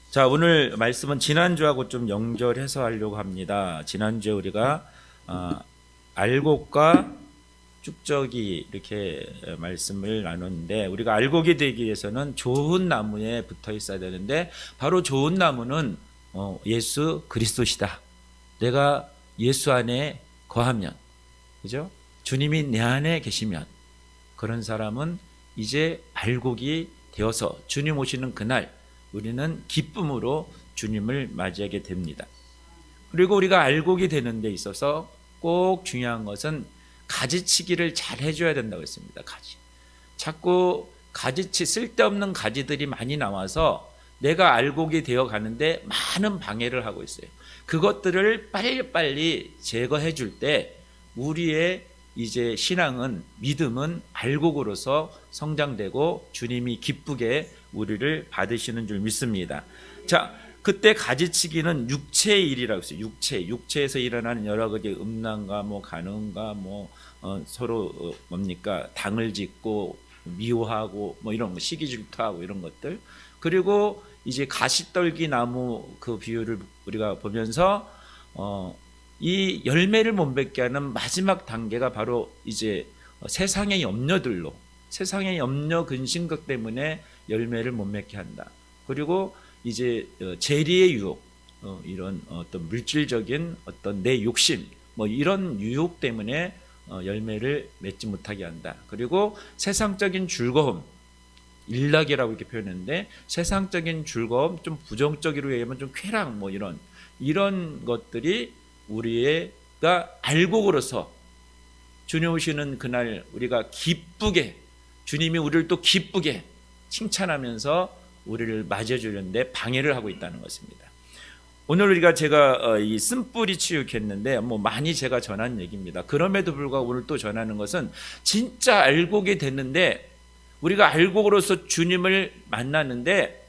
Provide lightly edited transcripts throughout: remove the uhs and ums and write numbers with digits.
자, 오늘 말씀은 지난주하고 좀 연결해서 하려고 합니다. 지난주에 우리가 알곡과 쭉저기 이렇게 말씀을 나눴는데, 우리가 알곡이 되기 위해서는 좋은 나무에 붙어 있어야 되는데, 바로 좋은 나무는 예수 그리스도시다. 내가 예수 안에 거하면, 그죠? 주님이 내 안에 계시면 그런 사람은 이제 알곡이 되어서 주님 오시는 그날 우리는 기쁨으로 주님을 맞이하게 됩니다. 그리고 우리가 알곡이 되는 데 있어서 꼭 중요한 것은 가지치기를 잘 해줘야 된다고 했습니다. 자꾸 가지치, 쓸데없는 가지들이 많이 나와서 내가 알곡이 되어 가는데 많은 방해를 하고 있어요. 그것들을 빨리빨리 제거해 줄 때 우리의 이제 신앙은, 믿음은 알곡으로서 성장되고 주님이 기쁘게 우리를 받으시는 줄 믿습니다. 자, 그때 가지치기는 육체의 일이라고 했어요. 육체에서 일어나는 여러 가지 음란과 간음과 서로 뭡니까? 당을 짓고 미워하고 이런 거, 시기 질투하고 이런 것들. 그리고 이제 가시떨기 나무 그 비유를 우리가 보면서 이 열매를 못 맺게 하는 마지막 단계가 바로 이제 세상의 염려들로, 세상의 염려 근심것 때문에 열매를 못 맺게 한다. 그리고 이제 재리의 유혹, 이런 어떤 물질적인 어떤 내 욕심, 이런 유혹 때문에 열매를 맺지 못하게 한다. 그리고 세상적인 즐거움, 일락이라고 이렇게 표현했는데, 세상적인 즐거움, 좀 부정적으로 얘기하면 좀 쾌락, 이런 것들이 우리가 알곡으로서 주님 오시는 그날 우리가 기쁘게, 주님이 우리를 또 기쁘게 칭찬하면서 우리를 맞아주려는데 방해를 하고 있다는 것입니다. 오늘 제가 이 쓴뿌리 치유했는데 많이 제가 전한 얘기입니다. 그럼에도 불구하고 오늘 또 전하는 것은 진짜 알곡이 됐는데, 우리가 알곡으로서 주님을 만났는데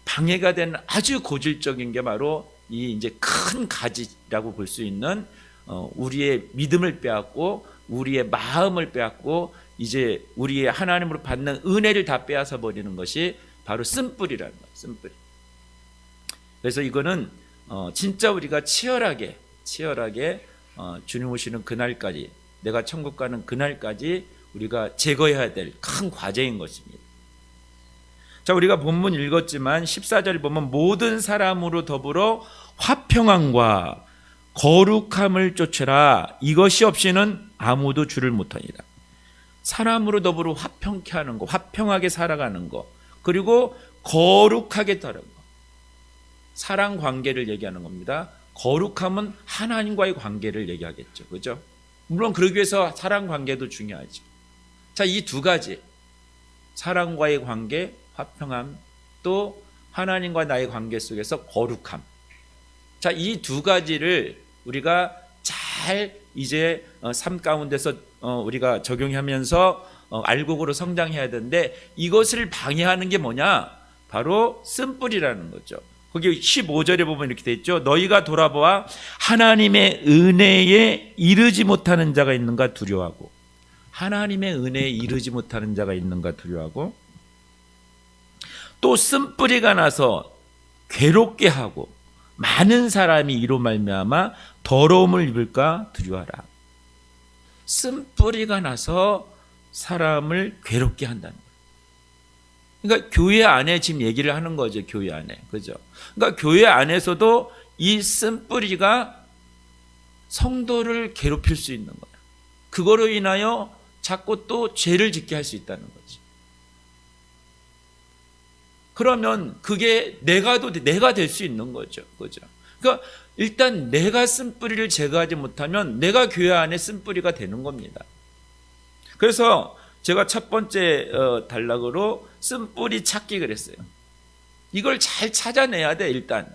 방해가 되는 아주 고질적인 게 바로 이 이제 큰 가지라고 볼 수 있는 우리의 믿음을 빼앗고 우리의 마음을 빼앗고 이제 우리의 하나님으로 받는 은혜를 다 빼앗아 버리는 것이 바로 쓴뿌리라는 거예요. 쓴뿌리. 그래서 이거는 진짜 우리가 치열하게 주님 오시는 그날까지, 내가 천국 가는 그날까지 우리가 제거해야 될 큰 과제인 것입니다. 자, 우리가 본문 읽었지만 14절 보면 모든 사람으로 더불어 화평함과 거룩함을 쫓으라. 이것이 없이는 아무도 주를 못하니라. 사람으로 더불어 화평케 하는 거, 화평하게 살아가는 거, 그리고 거룩하게 따르는 거. 사랑 관계를 얘기하는 겁니다. 거룩함은 하나님과의 관계를 얘기하겠죠. 그죠? 물론 그러기 위해서 사랑 관계도 중요하죠. 자, 이 두 가지, 사랑과의 관계, 화평함, 또 하나님과 나의 관계 속에서 거룩함. 자, 이 두 가지를 우리가 잘 이제 삶 가운데서 우리가 적용하면서 알곡으로 성장해야 되는데, 이것을 방해하는 게 뭐냐? 바로 쓴뿌리라는 거죠. 거기 15절에 보면 이렇게 돼 있죠. 너희가 돌아보아 하나님의 은혜에 이르지 못하는 자가 있는가 두려워하고. 하나님의 은혜에 이르지 못하는 자가 있는가 두려워하고, 또 쓴뿌리가 나서 괴롭게 하고 많은 사람이 이로 말미암아 더러움을 입을까 두려워하라. 쓴뿌리가 나서 사람을 괴롭게 한다는 거예요. 그러니까 교회 안에 지금 얘기를 하는 거죠. 교회 안에. 그죠? 그러니까 교회 안에서도 이 쓴뿌리가 성도를 괴롭힐 수 있는 거예요. 그거로 인하여 자꾸 또 죄를 짓게 할 수 있다는 거지. 그러면 그게 내가 될 수 있는 거죠. 그죠? 그러니까 일단 내가 쓴뿌리를 제거하지 못하면 내가 교회 안에 쓴뿌리가 되는 겁니다. 그래서 제가 첫 번째 단락으로 쓴뿌리 찾기 그랬어요. 이걸 잘 찾아내야 돼. 일단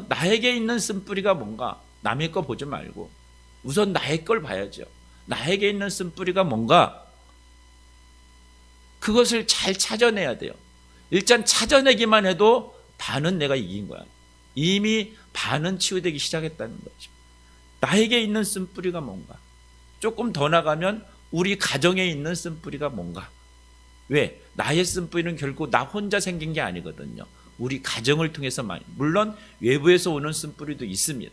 나에게 있는 쓴뿌리가 뭔가, 남의 거 보지 말고 우선 나의 걸 봐야죠. 나에게 있는 쓴뿌리가 뭔가, 그것을 잘 찾아내야 돼요. 일단 찾아내기만 해도 반은 내가 이긴 거야. 이미 반은 치유되기 시작했다는 거죠. 나에게 있는 쓴뿌리가 뭔가, 조금 더 나가면 우리 가정에 있는 쓴뿌리가 뭔가. 왜? 나의 쓴뿌리는 결국 나 혼자 생긴 게 아니거든요. 우리 가정을 통해서 많이, 물론 외부에서 오는 쓴뿌리도 있습니다.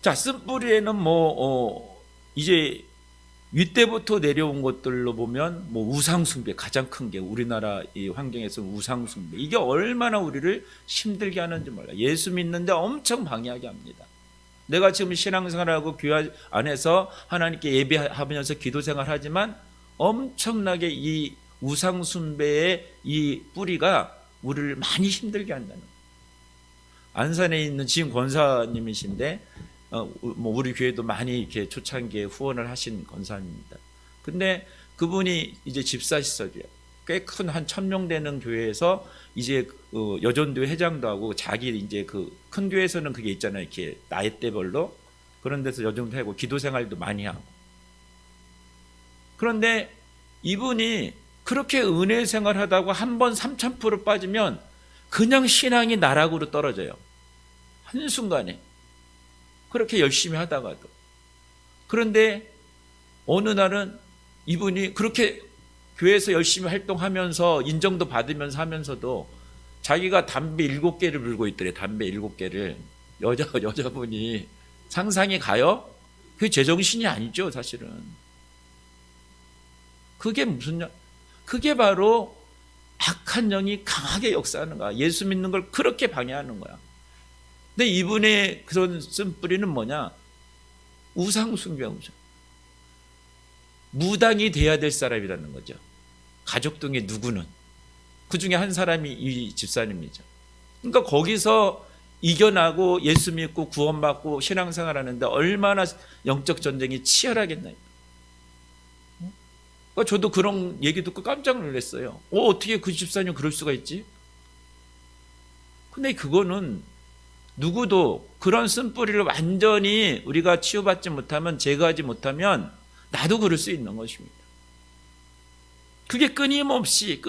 자, 쓴뿌리에는 이제 윗대부터 내려온 것들로 보면 우상숭배, 가장 큰 게 우리나라 이 환경에서 우상숭배, 이게 얼마나 우리를 힘들게 하는지 몰라. 예수 믿는데 엄청 방해하게 합니다. 내가 지금 신앙생활하고 교회 안에서 하나님께 예배하면서 기도생활하지만 엄청나게 이 우상숭배의 이 뿌리가 우리를 많이 힘들게 한다는 거예요. 안산에 있는 지금 권사님이신데 우리 교회도 많이 이렇게 초창기에 후원을 하신 권사님입니다. 근데 그분이 이제 집사시설이에요. 꽤 큰 한 1000명 되는 교회에서 이제 여전도 회장도 하고, 자기 이제 그 큰 교회에서는 그게 있잖아요. 이렇게 나이대별로 그런 데서 여전도 하고 기도 생활도 많이 하고. 그런데 이분이 그렇게 은혜 생활하다가 한번 3000% 빠지면 그냥 신앙이 나락으로 떨어져요. 한순간에. 그렇게 열심히 하다가도. 그런데 어느 날은 이분이 그렇게 교회에서 열심히 활동하면서 인정도 받으면서 하면서도 자기가 담배 7개를 불고 있더래. 담배 7개를. 여자분이 상상이 가요? 그게 제정신이 아니죠, 사실은. 그게 그게 바로 악한 영이 강하게 역사하는 거야. 예수 믿는 걸 그렇게 방해하는 거야. 근데 이분의 그런 쓴뿌리는 뭐냐? 우상숭배하죠. 무당이 돼야 될 사람이라는 거죠. 가족 중에 누구는. 그 중에 한 사람이 이 집사님이죠. 그러니까 거기서 이겨나고 예수 믿고 구원받고 신앙생활 하는데 얼마나 영적 전쟁이 치열하겠나요? 그러니까 저도 그런 얘기 듣고 깜짝 놀랐어요. 어떻게 그 집사님 그럴 수가 있지? 근데 그거는 누구도 그런 쓴뿌리를 완전히 우리가 치유받지 못하면, 제거하지 못하면 나도 그럴 수 있는 것입니다. 그게 끊임없이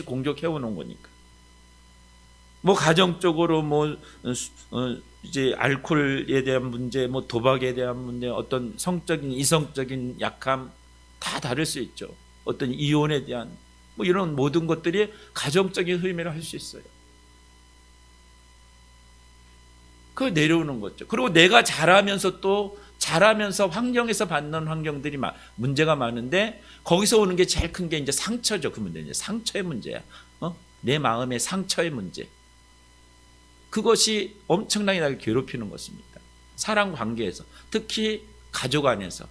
공격해오는 거니까. 가정적으로 이제 알코올에 대한 문제, 도박에 대한 문제, 어떤 성적인, 이성적인 약함 다 다를 수 있죠. 어떤 이혼에 대한 이런 모든 것들이 가정적인 흐름이라 할 수 있어요. 그거 내려오는 거죠. 그리고 내가 자라면서 환경에서 받는 환경들이 문제가 많은데, 거기서 오는 게 제일 큰 게 이제 상처죠. 그 문제, 이제 상처의 문제야. 내 마음의 상처의 문제. 그것이 엄청나게 나를 괴롭히는 것입니다. 사랑 관계에서, 특히 가족 안에서,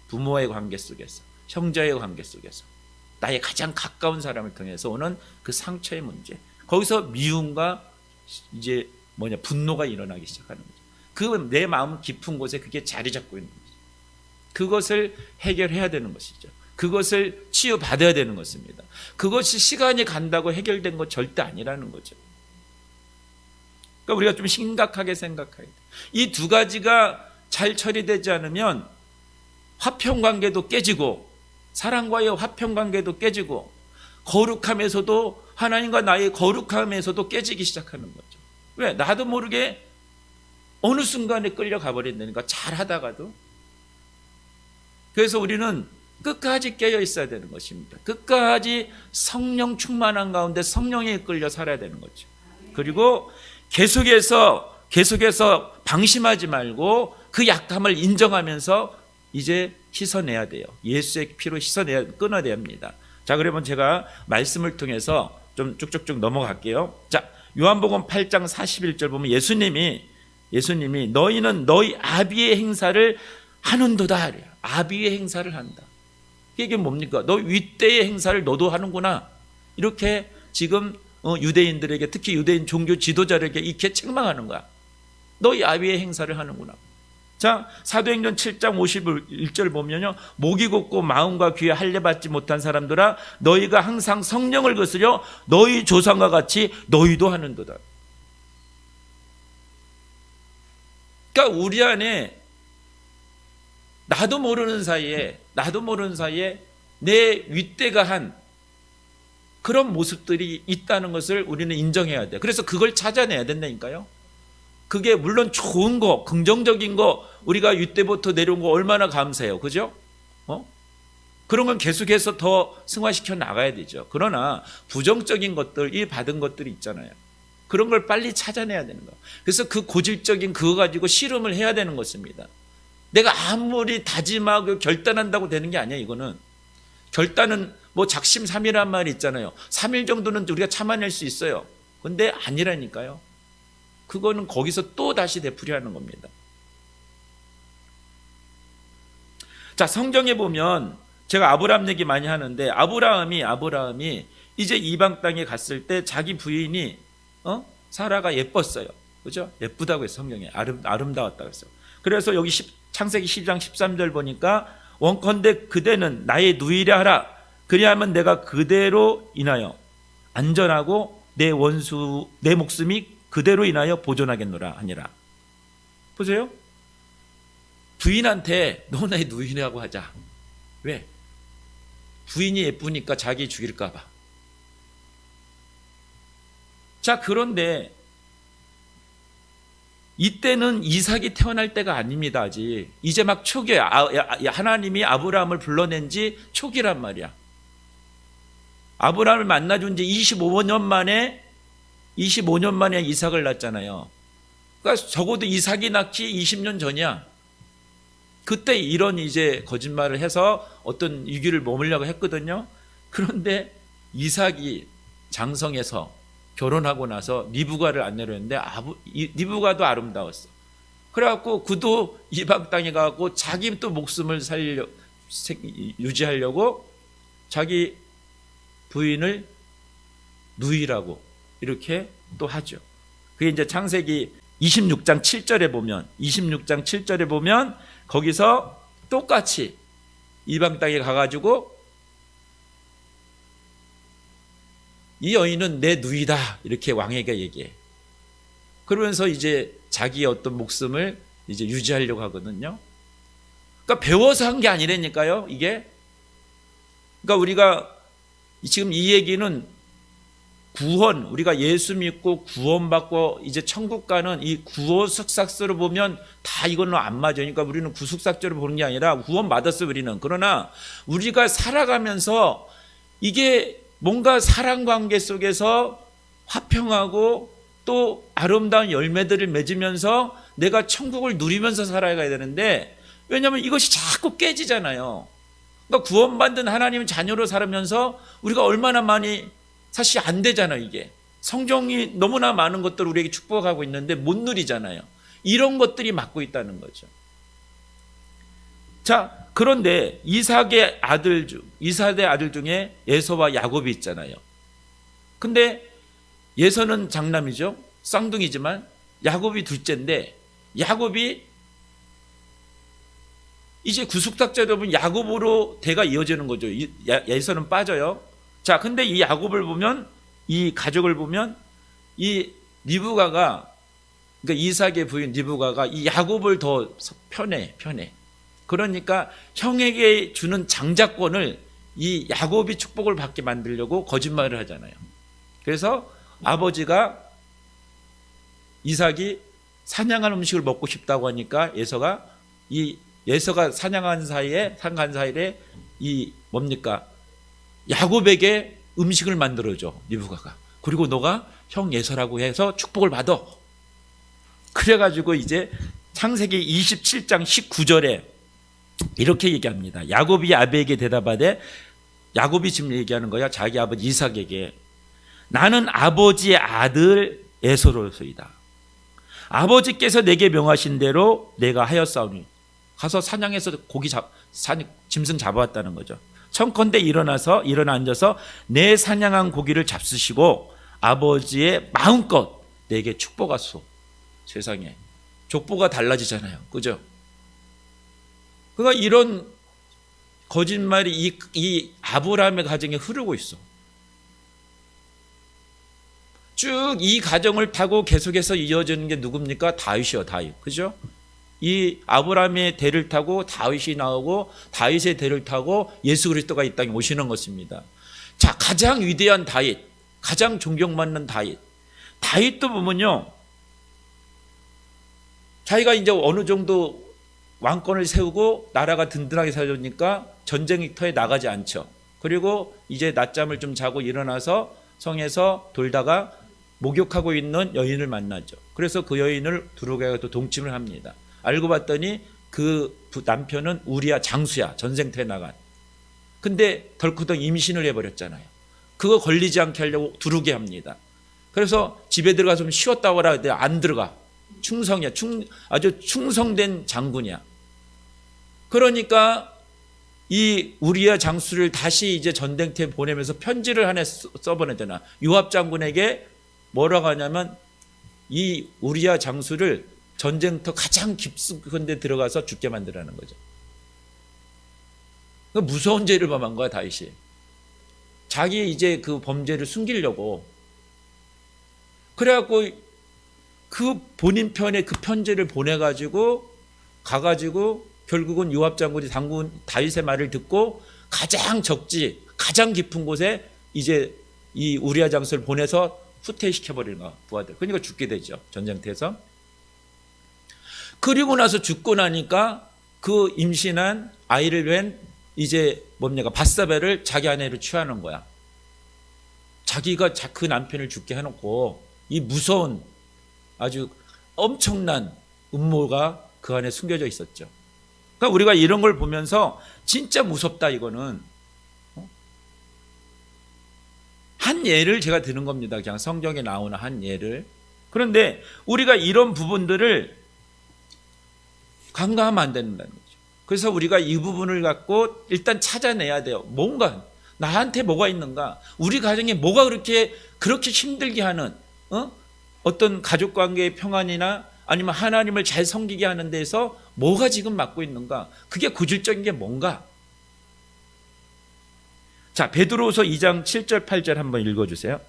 부모의 관계 속에서, 형제의 관계 속에서, 나의 가장 가까운 사람을 통해서 오는 그 상처의 문제. 거기서 미움과 이제 분노가 일어나기 시작하는 거죠. 그 내 마음 깊은 곳에 그게 자리 잡고 있는 거죠. 그것을 해결해야 되는 것이죠. 그것을 치유받아야 되는 것입니다. 그것이 시간이 간다고 해결된 것 절대 아니라는 거죠. 그러니까 우리가 좀 심각하게 생각해야 돼요. 이 두 가지가 잘 처리되지 않으면 화평관계도 깨지고, 사랑과의 화평관계도 깨지고, 거룩함에서도, 하나님과 나의 거룩함에서도 깨지기 시작하는 거죠. 왜? 나도 모르게 어느 순간에 끌려가 버린다니까, 잘하다가도. 그래서 우리는 끝까지 깨어 있어야 되는 것입니다. 끝까지 성령 충만한 가운데 성령에 끌려 살아야 되는 거죠. 그리고 계속해서 방심하지 말고 그 약함을 인정하면서 이제 씻어내야 돼요. 예수의 피로 끊어내야 합니다. 자, 그러면 제가 말씀을 통해서 좀 쭉쭉쭉 넘어갈게요. 자, 요한복음 8장 41절 보면 예수님이 너희는 너희 아비의 행사를 하는도다. 아비의 행사를 한다. 이게 뭡니까? 너 윗대의 행사를 너도 하는구나. 이렇게 지금 유대인들에게, 특히 유대인 종교 지도자들에게 이렇게 책망하는 거야. 너희 아비의 행사를 하는구나. 자, 사도행전 7장 51절 보면요, 목이 곧고 마음과 귀에 할례받지 못한 사람들아, 너희가 항상 성령을 거스려 너희 조상과 같이 너희도 하는도다. 그러니까 우리 안에 나도 모르는 사이에 내 윗대가 한 그런 모습들이 있다는 것을 우리는 인정해야 돼요. 그래서 그걸 찾아내야 된다니까요. 그게 물론 좋은 거, 긍정적인 거, 우리가 윗대부터 내려온 거 얼마나 감사해요. 그죠? 그런 건 계속해서 더 승화시켜 나가야 되죠. 그러나 부정적인 것들, 이 받은 것들이 있잖아요. 그런 걸 빨리 찾아내야 되는 거. 그래서 그 고질적인 그거 가지고 씨름을 해야 되는 것입니다. 내가 아무리 다짐하고 결단한다고 되는 게 아니야. 이거는 결단은 뭐 작심삼일한 말이 있잖아요. 3일 정도는 우리가 참아낼 수 있어요. 근데 아니라니까요. 그거는 거기서 또 다시 되풀이하는 겁니다. 자, 성경에 보면 제가 아브라함 얘기 많이 하는데 아브라함이 이제 이방 땅에 갔을 때 자기 부인이 사라가 예뻤어요. 그죠? 예쁘다고 해서 성경에 아름다웠다고 했어요. 그래서 여기 창세기 10장 13절 보니까 원컨대 그대는 나의 누이라 하라. 그리하면 내가 그대로 인하여 안전하고 내 목숨이 그대로 인하여 보존하겠노라 하니라. 보세요. 부인한테 너 나의 누이라고 하자. 왜? 부인이 예쁘니까 자기 죽일까 봐. 자, 그런데 이때는 이삭이 태어날 때가 아닙니다. 아직. 이제 막 초기야. 하나님이 아브라함을 불러낸 지 초기란 말이야. 아브라함을 만나준 지 25년 만에 이삭을 낳았잖아요. 그러니까 적어도 이삭이 낳기 20년 전이야. 그때 이런 이제 거짓말을 해서 어떤 위기를 머물려고 했거든요. 그런데 이삭이 장성해서 결혼하고 나서 리브가를 안내로 했는데 리브가도 아름다웠어. 그래갖고 그도 이방 땅에 가고 자기 또 목숨을 유지하려고 자기 부인을 누이라고 이렇게 또 하죠. 그게 이제 창세기 26장 7절에 보면 거기서 똑같이 이방 땅에 가가지고 이 여인은 내 누이다 이렇게 왕에게 얘기해. 그러면서 이제 자기의 어떤 목숨을 이제 유지하려고 하거든요. 그러니까 배워서 한 게 아니라니까요. 이게 그러니까 우리가 지금 이 얘기는 구원, 우리가 예수 믿고 구원받고 이제 천국 가는 이 구원석삭서를 보면 다 이거는 안 맞아요. 그러니까 우리는 구속삭서를 보는 게 아니라 구원받았어요, 우리는. 그러나 우리가 살아가면서 이게 뭔가 사랑 관계 속에서 화평하고 또 아름다운 열매들을 맺으면서 내가 천국을 누리면서 살아가야 되는데, 왜냐하면 이것이 자꾸 깨지잖아요. 그러니까 구원받은 하나님 자녀로 살면서 우리가 얼마나 많이 사실 안 되잖아요. 이게 성경이 너무나 많은 것들을 우리에게 축복하고 있는데 못 누리잖아요. 이런 것들이 막고 있다는 거죠. 자, 그런데 이삭의 아들 중에 에서와 야곱이 있잖아요. 근데 에서는 장남이죠. 쌍둥이지만 야곱이 둘째인데, 야곱이 이제 구속삭자로 보면 야곱으로 대가 이어지는 거죠. 에서는 빠져요. 자, 근데 이 야곱을 보면, 이 가족을 보면, 이 리브가가, 그러니까 이삭의 부인 리브가가 이 야곱을 더 편해. 그러니까 형에게 주는 장자권을 이 야곱이 축복을 받게 만들려고 거짓말을 하잖아요. 그래서 아버지가 이삭이 사냥한 음식을 먹고 싶다고 하니까 에서가 사냥한 사이에 이 뭡니까? 야곱에게 음식을 만들어줘, 리브가가. 그리고 너가 형 에서라고 해서 축복을 받아. 그래가지고 이제 창세기 27장 19절에 이렇게 얘기합니다. 야곱이 아비에게 대답하되, 야곱이 지금 얘기하는 거야. 자기 아버지 이삭에게. 나는 아버지의 아들 에서로소이다. 아버지께서 내게 명하신 대로 내가 하였사오니. 가서 사냥해서 짐승 잡아왔다는 거죠. 청컨대 일어나 앉아서 내 사냥한 고기를 잡수시고 아버지의 마음껏 내게 축복하소. 세상에 족보가 달라지잖아요. 그죠? 그러니까 이런 거짓말이 이 아브라함의 가정에 흐르고 있어. 쭉 이 가정을 타고 계속해서 이어지는 게 누굽니까? 다윗이요, 다윗. 그죠? 이 아브라함의 대를 타고 다윗이 나오고, 다윗의 대를 타고 예수 그리스도가 이 땅에 오시는 것입니다. 자, 가장 위대한 다윗, 가장 존경받는 다윗. 다윗도 보면요, 자기가 이제 어느 정도 왕권을 세우고 나라가 든든하게 살려니까 전쟁터에 나가지 않죠. 그리고 이제 낮잠을 좀 자고 일어나서 성에서 돌다가 목욕하고 있는 여인을 만나죠. 그래서 그 여인을 두루가가 또 동침을 합니다. 알고 봤더니 그 남편은 우리야 장수야, 전쟁터에 나간. 근데 덜커덕 임신을 해버렸잖아요. 그거 걸리지 않게 하려고 두르게 합니다. 그래서 집에 들어가서 좀 쉬었다 오라 하는데 안 들어가. 충성이야. 아주 충성된 장군이야. 그러니까 이 우리야 장수를 다시 이제 전쟁터에 보내면서 편지를 하나 써보내잖아. 요압 장군에게 뭐라고 하냐면 이 우리야 장수를 전쟁터 가장 깊숙한 데 들어가서 죽게 만들라는 거죠. 무서운 죄를 범한 거야, 다윗이. 자기 이제 그 범죄를 숨기려고. 그래갖고 그 본인 편에 그 편지를 보내가지고 가가지고 결국은 요압 장군이 당군 다윗의 말을 듣고 가장 적지, 가장 깊은 곳에 이제 이 우리야 장수를 보내서 후퇴시켜버리는 거야, 부하들. 그러니까 죽게 되죠, 전쟁터에서. 그리고 나서 죽고 나니까 그 임신한 아이를 뵌 이제 뭡니까 밧사베를 자기 아내로 취하는 거야. 자기가 그 남편을 죽게 해놓고 이 무서운 아주 엄청난 음모가 그 안에 숨겨져 있었죠. 그러니까 우리가 이런 걸 보면서 진짜 무섭다 이거는. 한 예를 제가 드는 겁니다. 그냥 성경에 나오는 한 예를. 그런데 우리가 이런 부분들을 간과하면 안 된다는 거죠. 그래서 우리가 이 부분을 갖고 일단 찾아내야 돼요. 뭔가 나한테 뭐가 있는가? 우리 가정에 뭐가 그렇게 힘들게 하는 어떤 가족 관계의 평안이나 아니면 하나님을 잘 섬기게 하는 데서 뭐가 지금 막고 있는가? 그게 고질적인 게 뭔가? 자, 베드로후서 2장 7절 8절 한번 읽어주세요.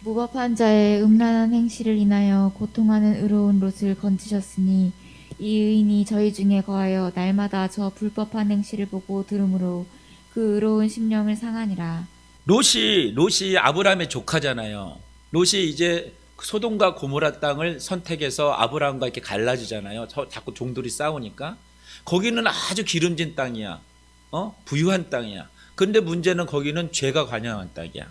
무법한 자의 음란한 행실을 인하여 고통하는 의로운 롯을 건지셨으니 이 의인이 저희 중에 거하여 날마다 저 불법한 행실을 보고 들으므로 그 의로운 심령을 상하니라. 롯이 아브라함의 조카잖아요. 롯이 이제 소돔과 고모라 땅을 선택해서 아브라함과 이렇게 갈라지잖아요. 자꾸 종들이 싸우니까. 거기는 아주 기름진 땅이야. 부유한 땅이야. 그런데 문제는 거기는 죄가 관영한 땅이야.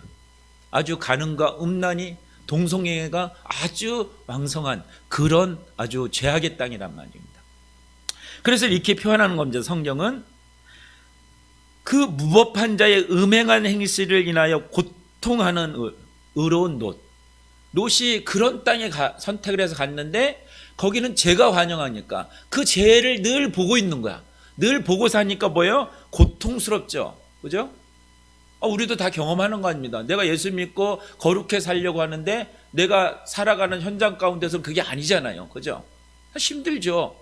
아주 가늠과 음란이 동성애가 아주 왕성한 그런 아주 죄악의 땅이란 말입니다. 그래서 이렇게 표현하는 겁니다. 성경은 그 무법한 자의 음행한 행실을 인하여 고통하는 의로운 롯이 그런 땅에 선택을 해서 갔는데 거기는 죄가 관영하니까 그 죄를 늘 보고 있는 거야. 늘 보고 사니까 뭐예요? 고통스럽죠. 그죠? 우리도 다 경험하는 거 아닙니다. 내가 예수 믿고 거룩해 살려고 하는데 내가 살아가는 현장 가운데서 그게 아니잖아요. 그죠? 힘들죠.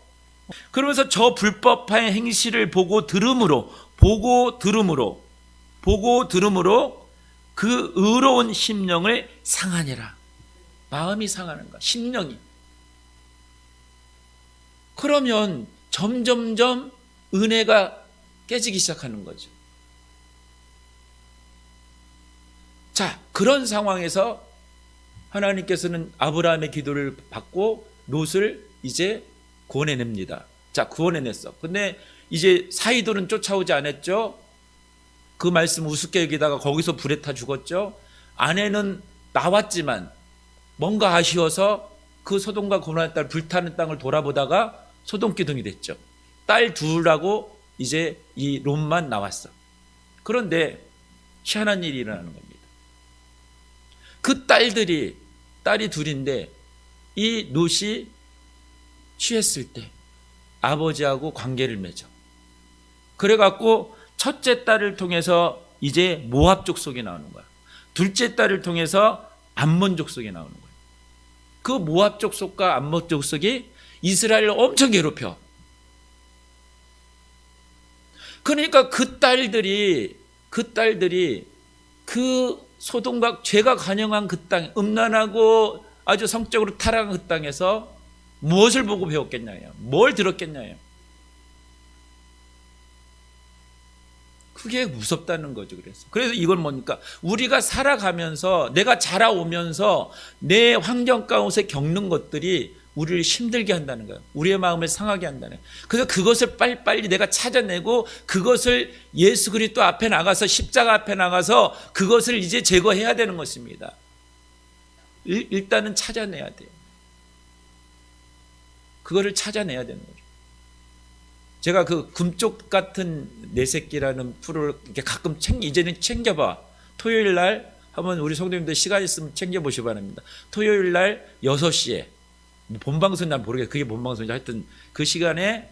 그러면서 저 불법한 행실을 보고 들음으로 그 의로운 심령을 상하니라. 마음이 상하는 거야. 심령이. 그러면 점점점 은혜가 깨지기 시작하는 거죠. 자, 그런 상황에서 하나님께서는 아브라함의 기도를 받고 롯을 이제 구원해냅니다. 자, 구원해냈어. 근데 이제 사이돌은 쫓아오지 않았죠. 그 말씀 우습게 여기다가 거기서 불에 타 죽었죠. 아내는 나왔지만 뭔가 아쉬워서 그 소돔과 고모라 딸 불타는 땅을 돌아보다가 소돔기둥이 됐죠. 딸 둘하고 이제 이 롯만 나왔어. 그런데 희한한 일이 일어나는 겁니다. 그 딸이 둘인데 이 롯이 취했을 때 아버지하고 관계를 맺어. 그래갖고 첫째 딸을 통해서 이제 모압 족속이 나오는 거야. 둘째 딸을 통해서 암몬 족속이 나오는 거야. 그 모압 족속과 암몬 족속이 이스라엘을 엄청 괴롭혀. 그러니까 그 딸들이 그 소돔과 죄가 관영한 그 땅, 음란하고 아주 성적으로 타락한 그 땅에서 무엇을 보고 배웠겠냐요? 뭘 들었겠냐요? 그게 무섭다는 거죠. 그래서 이건 뭡니까? 우리가 살아가면서 내가 자라오면서 내 환경 가운데 겪는 것들이 우리를 힘들게 한다는 거예요. 우리의 마음을 상하게 한다는 거예요. 그래서 그것을 빨리빨리 내가 찾아내고 그것을 예수 그리스도 앞에 나가서 십자가 앞에 나가서 그것을 이제 제거해야 되는 것입니다. 일단은 찾아내야 돼요. 그거를 찾아내야 되는 거죠. 제가 그 금쪽 같은 내 새끼라는 프로를 이렇게 가끔 이제는 챙겨봐. 토요일 날 한번 우리 성도님들 시간 있으면 챙겨보시기 바랍니다. 토요일 날 6시에 본방송 난 모르겠어요. 그게 본방송인지 하여튼 그 시간에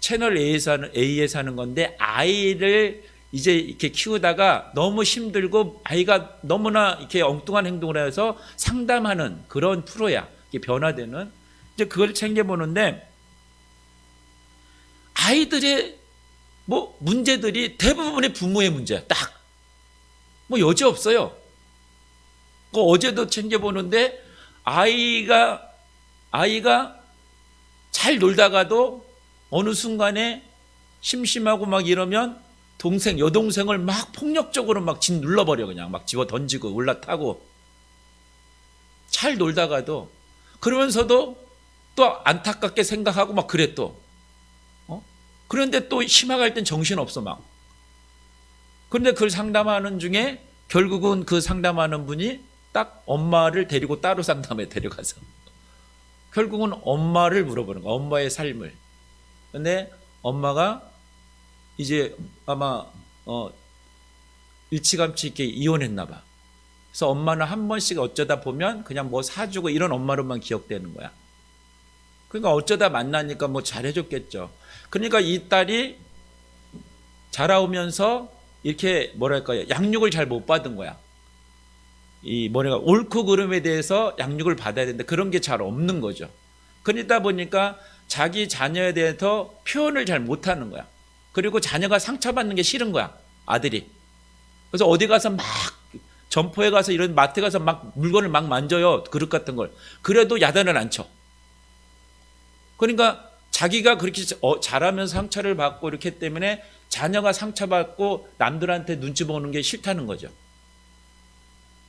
채널 A에서 하는 건데 아이를 이제 이렇게 키우다가 너무 힘들고 아이가 너무나 이렇게 엉뚱한 행동을 해서 상담하는 그런 프로야. 이게 변화되는. 이제 그걸 챙겨보는데 아이들의 뭐 문제들이 대부분의 부모의 문제야. 딱. 뭐 여지 없어요. 어제도 챙겨보는데 아이가 잘 놀다가도 어느 순간에 심심하고 막 이러면 여동생을 막 폭력적으로 막 눌러버려. 그냥 막 집어 던지고 올라타고. 잘 놀다가도 그러면서도 또 안타깝게 생각하고 막 그래 또. 그런데 또 심화갈 땐 정신없어 막. 그런데 그걸 상담하는 중에 결국은 그 상담하는 분이 딱 엄마를 데리고 따로 상담에 데려가서 결국은 엄마를 물어보는 거야. 엄마의 삶을. 근데 엄마가 이제 아마 일찌감치 이렇게 이혼했나 봐. 그래서 엄마는 한 번씩 어쩌다 보면 그냥 뭐 사주고 이런 엄마로만 기억되는 거야. 그러니까 어쩌다 만나니까 뭐 잘해줬겠죠. 그러니까 이 딸이 자라오면서 이렇게 뭐랄까요, 양육을 잘 못 받은 거야. 이 뭐랄까 옳고 그름에 대해서 양육을 받아야 되는데 그런 게 잘 없는 거죠. 그러다 보니까 자기 자녀에 대해서 표현을 잘 못하는 거야. 그리고 자녀가 상처받는 게 싫은 거야, 아들이. 그래서 어디 가서 막 점포에 가서 이런 마트에 가서 막 물건을 막 만져요, 그릇 같은 걸. 그래도 야단을 안 쳐. 그러니까 자기가 그렇게 자라면서 상처를 받고 이렇기 때문에 자녀가 상처받고 남들한테 눈치 보는 게 싫다는 거죠.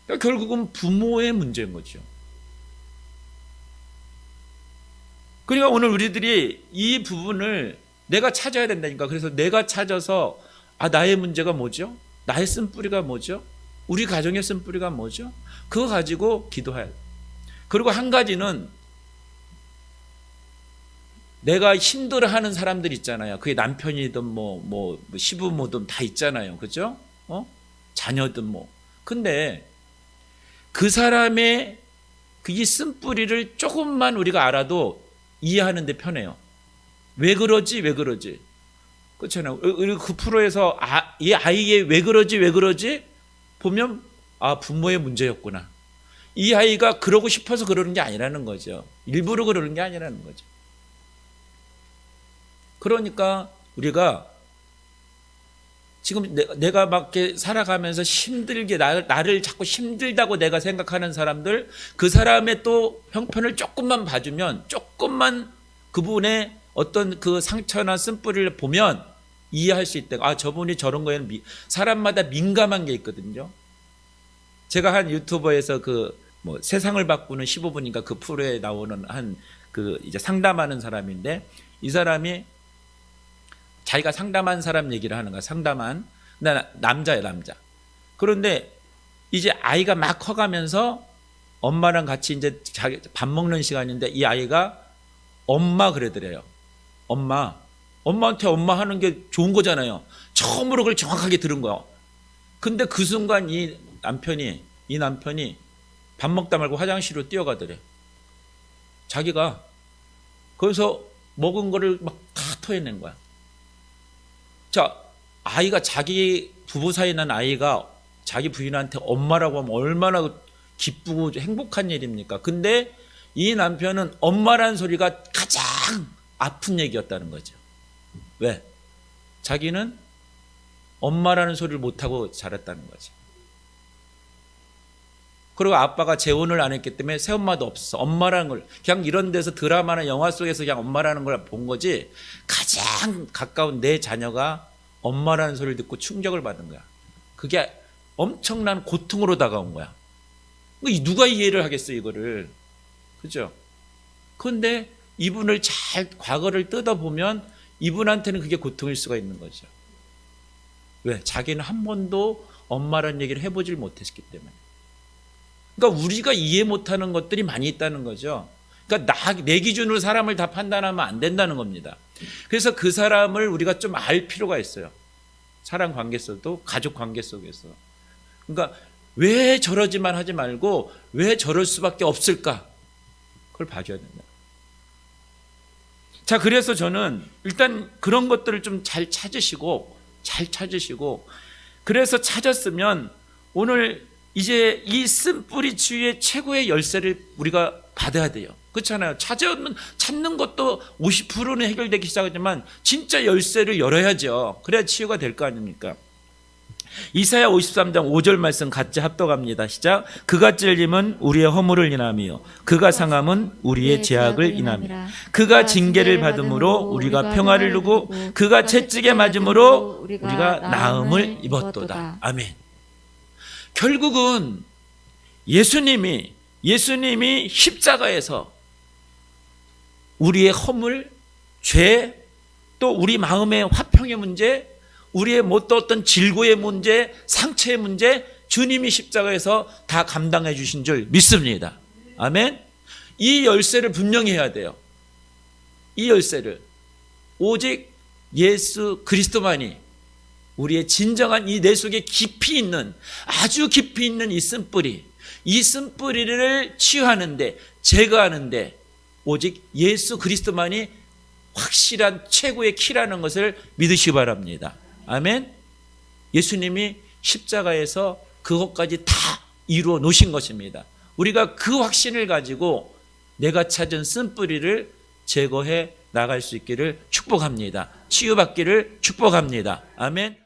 그러니까 결국은 부모의 문제인 거죠. 그러니까 오늘 우리들이 이 부분을 내가 찾아야 된다니까. 그래서 내가 찾아서 나의 문제가 뭐죠? 나의 쓴뿌리가 뭐죠? 우리 가정의 쓴뿌리가 뭐죠? 그거 가지고 기도해야 돼. 그리고 한 가지는 내가 힘들어하는 사람들 있잖아요. 그게 남편이든 뭐 시부모든 다 있잖아요. 그죠? 자녀든 뭐. 근데 그 사람의 이 쓴뿌리를 조금만 우리가 알아도 이해하는 데 편해요. 왜 그러지? 그렇잖아요. 그 프로에서 이 아이의 왜 그러지? 보면 부모의 문제였구나. 이 아이가 그러고 싶어서 그러는 게 아니라는 거죠. 일부러 그러는 게 아니라는 거죠. 그러니까 우리가 지금 내가 막 이렇게 살아가면서 힘들게 나를 자꾸 힘들다고 내가 생각하는 사람들, 그 사람의 또 형편을 조금만 봐주면, 조금만 그분의 어떤 그 상처나 쓴뿌리를 보면 이해할 수 있다. 저분이 저런 거에는 사람마다 민감한 게 있거든요. 제가 한 유튜버에서 세상을 바꾸는 15분인가 그 프로에 나오는 이제 상담하는 사람인데, 이 사람이 자기가 상담한 사람 얘기를 하는 거야. 상담한 남자예요, 남자. 그런데 이제 아이가 막 커가면서 엄마랑 같이 이제 밥 먹는 시간인데 이 아이가 엄마 그러더래요. 엄마한테 엄마 하는 게 좋은 거잖아요. 처음으로 그걸 정확하게 들은 거야. 근데 그 순간 이 남편이 밥 먹다 말고 화장실로 뛰어가더래. 자기가 거기서 먹은 거를 막 다 토해낸 거야. 자, 아이가 자기 부부 사이에 난 아이가 자기 부인한테 엄마라고 하면 얼마나 기쁘고 행복한 일입니까? 근데 이 남편은 엄마라는 소리가 가장 아픈 얘기였다는 거죠. 왜? 자기는 엄마라는 소리를 못하고 자랐다는 거죠. 그리고 아빠가 재혼을 안 했기 때문에 새엄마도 없었어. 엄마라는 걸 그냥 이런 데서 드라마나 영화 속에서 그냥 엄마라는 걸 본 거지, 가장 가까운 내 자녀가 엄마라는 소리를 듣고 충격을 받은 거야. 그게 엄청난 고통으로 다가온 거야. 누가 이해를 하겠어, 이거를. 그죠? 그런데 이분을 잘 과거를 뜯어보면 이분한테는 그게 고통일 수가 있는 거죠. 왜? 자기는 한 번도 엄마란 얘기를 해보질 못했기 때문에. 그러니까 우리가 이해 못하는 것들이 많이 있다는 거죠. 그러니까 내 기준으로 사람을 다 판단하면 안 된다는 겁니다. 그래서 그 사람을 우리가 좀 알 필요가 있어요. 사람 관계 속도, 가족 관계 속에서. 그러니까 왜 저러지만 하지 말고 왜 저럴 수밖에 없을까? 그걸 봐줘야 된다. 자, 그래서 저는 일단 그런 것들을 좀 잘 찾으시고 그래서 찾았으면 오늘 이제 이 쓴뿌리 치유의 최고의 열쇠를 우리가 받아야 돼요. 그렇잖아요. 찾는 것도 50%는 해결되기 시작하지만 진짜 열쇠를 열어야죠. 그래야 치유가 될 거 아닙니까? 이사야 53장 5절 말씀 같이 합독합니다. 시작. 그가 찔림은 우리의 허물을 인하며 그가 상함은 우리의 제약을 인하며 그가 징계를 받음으로 우리가 평화를 누고 그가 채찍에 맞음으로 우리가 나음을 입었도다. 아멘. 결국은 예수님이 십자가에서 우리의 허물, 죄, 또 우리 마음의 화평의 문제, 우리의 또 어떤 질고의 문제, 상처의 문제, 주님이 십자가에서 다 감당해 주신 줄 믿습니다. 아멘. 이 열쇠를 분명히 해야 돼요. 이 열쇠를 오직 예수 그리스도만이 우리의 진정한 이 내 속에 깊이 있는, 아주 깊이 있는 이 쓴뿌리를 치유하는데, 제거하는데 오직 예수 그리스도만이 확실한 최고의 키라는 것을 믿으시기 바랍니다. 아멘. 예수님이 십자가에서 그것까지 다 이루어 놓으신 것입니다. 우리가 그 확신을 가지고 내가 찾은 쓴뿌리를 제거해 나갈 수 있기를 축복합니다. 치유받기를 축복합니다. 아멘.